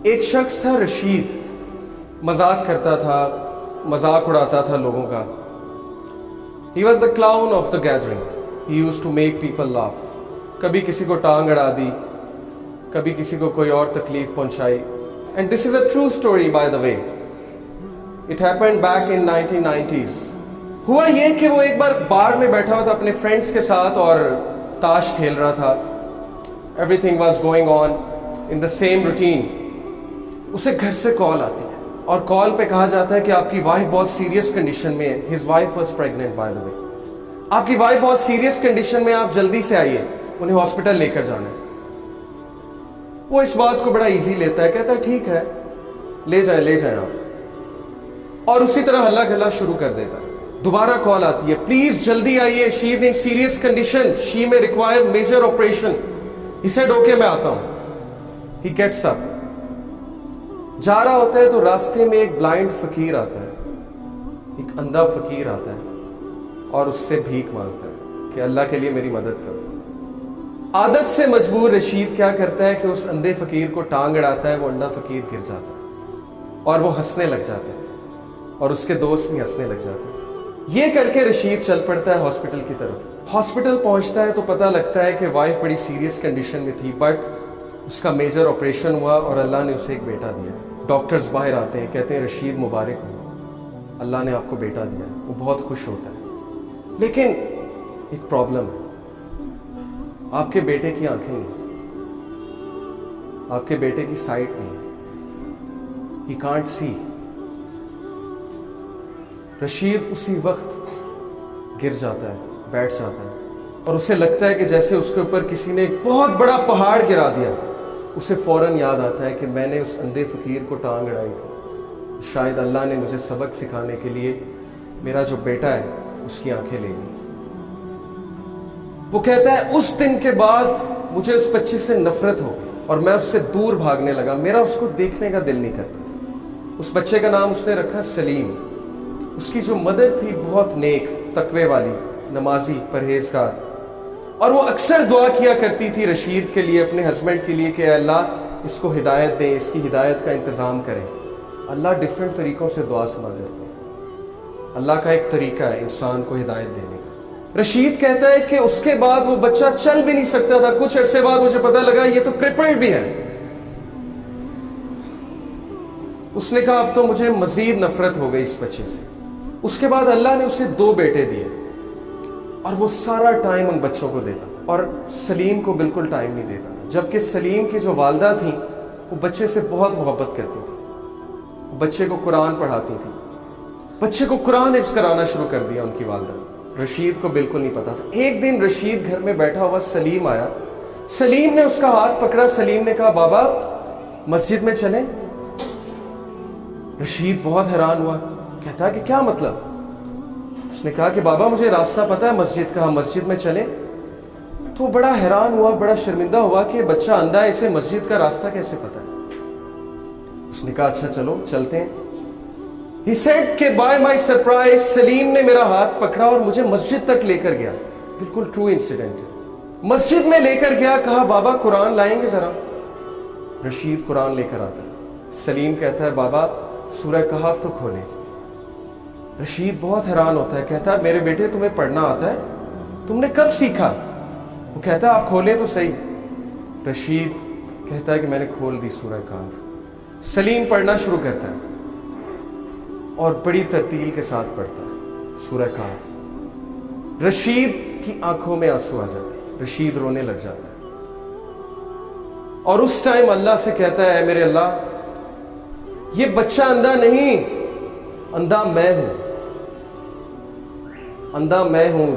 ایک شخص تھا رشید، مذاق کرتا تھا، مذاق اڑاتا تھا لوگوں کا. He was the clown of the gathering. He used to make people laugh. کبھی کسی کو ٹانگ اڑا دی، کبھی کسی کو کوئی اور تکلیف پہنچائی. And this is a true story by the way. It happened back in 1990s. ہوا یہ کہ وہ ایک بار بار میں بیٹھا ہوا تھا اپنے فرینڈس کے ساتھ اور تاش کھیل رہا تھا. Everything was going on in the same routine. اسے گھر سے کال آتی ہے اور کال پہ کہا جاتا ہے کہ آپ کی وائف بہت سیریس کنڈیشن میں ہے. His wife was pregnant by the way. آپ کی وائف بہت سیریس کنڈیشن میں، آپ جلدی سے آئیے، انہیں ہاسپٹل لے کر جانا ہے. وہ اس بات کو بڑا ایزی لیتا ہے، کہتا ہے ٹھیک ہے لے جائیں آپ، اور اسی طرح ہلا گلا شروع کر دیتا ہے. دوبارہ کال آتی ہے، پلیز جلدی آئیے، شی از ان serious condition, she may require major operation. He said okay میں آتا ہوں. He gets up. جا رہا ہوتا ہے تو راستے میں ایک بلائنڈ فقیر آتا ہے، ایک اندھا فقیر آتا ہے اور اس سے بھیک مانگتا ہے کہ اللہ کے لیے میری مدد کرو. عادت سے مجبور رشید کیا کرتا ہے کہ اس اندھے فقیر کو ٹانگ اڑاتا ہے. وہ اندھا فقیر گر جاتا ہے اور وہ ہنسنے لگ جاتا ہے اور اس کے دوست بھی ہنسنے لگ جاتے ہیں. یہ کر کے رشید چل پڑتا ہے ہاسپٹل کی طرف. ہاسپٹل پہنچتا ہے تو پتہ لگتا ہے کہ وائف بڑی سیریس کنڈیشن میں تھی، بٹ اس کا میجر آپریشن ہوا اور اللہ نے اسے ایک بیٹا دیا. ڈاکٹرز باہر آتے ہیں، کہتے ہیں رشید مبارک ہو، اللہ نے آپ کو بیٹا دیا. وہ بہت خوش ہوتا ہے، لیکن ایک پرابلم ہے، آپ کے بیٹے کی آنکھیں نہیں، آپ کے بیٹے کی سائٹ نہیں، ہی کانٹ سی. رشید اسی وقت گر جاتا ہے، بیٹھ جاتا ہے اور اسے لگتا ہے کہ جیسے اس کے اوپر کسی نے ایک بہت بڑا پہاڑ گرا دیا. اسے فوراً یاد آتا ہے کہ میں نے اس اندھے فقیر کو ٹانگ اڑائی تھی، شاید اللہ نے مجھے سبق سکھانے کے لیے میرا جو بیٹا ہے اس کی آنکھیں لے لی. وہ کہتا ہے اس دن کے بعد مجھے اس بچے سے نفرت ہو اور میں اس سے دور بھاگنے لگا، میرا اس کو دیکھنے کا دل نہیں کرتا تھا. اس بچے کا نام اس نے رکھا سلیم. اس کی جو مدر تھی بہت نیک، تقوی والی، نمازی، پرہیزگار، اور وہ اکثر دعا کیا کرتی تھی رشید کے لیے، اپنے ہسبینڈ کے لیے کہ اے اللہ اس کو ہدایت دیں، اس کی ہدایت کا انتظام کریں. اللہ ڈیفرنٹ طریقوں سے دعا سنا کرتے ہیں، اللہ کا ایک طریقہ ہے انسان کو ہدایت دینے کا. رشید کہتا ہے کہ اس کے بعد وہ بچہ چل بھی نہیں سکتا تھا. کچھ عرصے بعد مجھے پتہ لگا یہ تو کرپلڈ بھی ہے. اس نے کہا اب تو مجھے مزید نفرت ہو گئی اس بچے سے. اس کے بعد اللہ نے اسے 2 بیٹے دیے اور وہ سارا ٹائم ان بچوں کو دیتا تھا اور سلیم کو بالکل ٹائم نہیں دیتا تھا. جبکہ سلیم کی جو والدہ تھیں وہ بچے سے بہت محبت کرتی تھی، بچے کو قرآن پڑھاتی تھی، بچے کو قرآن حفظ کرانا شروع کر دیا ان کی والدہ. رشید کو بالکل نہیں پتا تھا. ایک دن رشید گھر میں بیٹھا ہوا سلیم آیا. سلیم نے اس کا ہاتھ پکڑا. سلیم نے کہا بابا مسجد میں چلیں. رشید بہت حیران ہوا، کہتا کہ کیا مطلب؟ اس نے کہا کہ بابا مجھے راستہ پتہ ہے مسجد کا، ہم مسجد میں چلیں. تو بڑا حیران ہوا، بڑا شرمندہ ہوا کہ بچہ اندھا ہے، اسے مسجد کا راستہ کیسے پتہ ہے. اس نے کہا اچھا چلو چلتے ہیں. He said کہ by my surprise سلیم نے میرا ہاتھ پکڑا اور مجھے مسجد تک لے کر گیا. بالکل ٹرو انسیڈنٹ ہے. مسجد میں لے کر گیا، کہا بابا قرآن لائیں گے ذرا. رشید قرآن لے کر آتا ہے. سلیم کہتا ہے بابا سورہ کہف تو کھولیں. رشید بہت حیران ہوتا ہے، کہتا ہے میرے بیٹے تمہیں پڑھنا آتا ہے؟ تم نے کب سیکھا؟ وہ کہتا ہے آپ کھولیں تو صحیح. رشید کہتا ہے کہ میں نے کھول دی سورہ کہف. سلیم پڑھنا شروع کرتا ہے اور بڑی ترتیل کے ساتھ پڑھتا ہے سورہ کہف. رشید کی آنکھوں میں آنسو آ جاتے ہیں، رشید رونے لگ جاتا ہے اور اس ٹائم اللہ سے کہتا ہے اے میرے اللہ یہ بچہ اندھا نہیں، اندھا میں ہوں. اندھا میں ہوں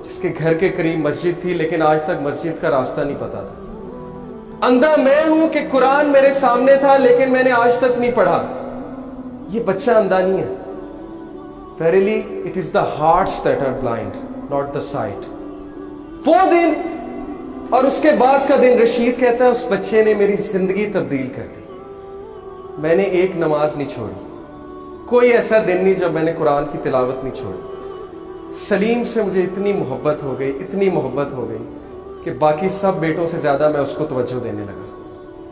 جس کے گھر کے قریب مسجد تھی لیکن آج تک مسجد کا راستہ نہیں پتا تھا. اندھا میں ہوں کہ قرآن میرے سامنے تھا لیکن میں نے آج تک نہیں پڑھا. یہ بچہ اندھا نہیں ہے. Verily it is the hearts that are blind, not the sight. وہ دن اور اس کے بعد کا دن رشید کہتا ہے اس بچے نے میری زندگی تبدیل کر دی. میں نے ایک نماز نہیں چھوڑی، کوئی ایسا دن نہیں جب میں نے قرآن کی تلاوت نہیں چھوڑی. سلیم سے مجھے اتنی محبت ہو گئی کہ باقی سب بیٹوں سے زیادہ میں اس کو توجہ دینے لگا.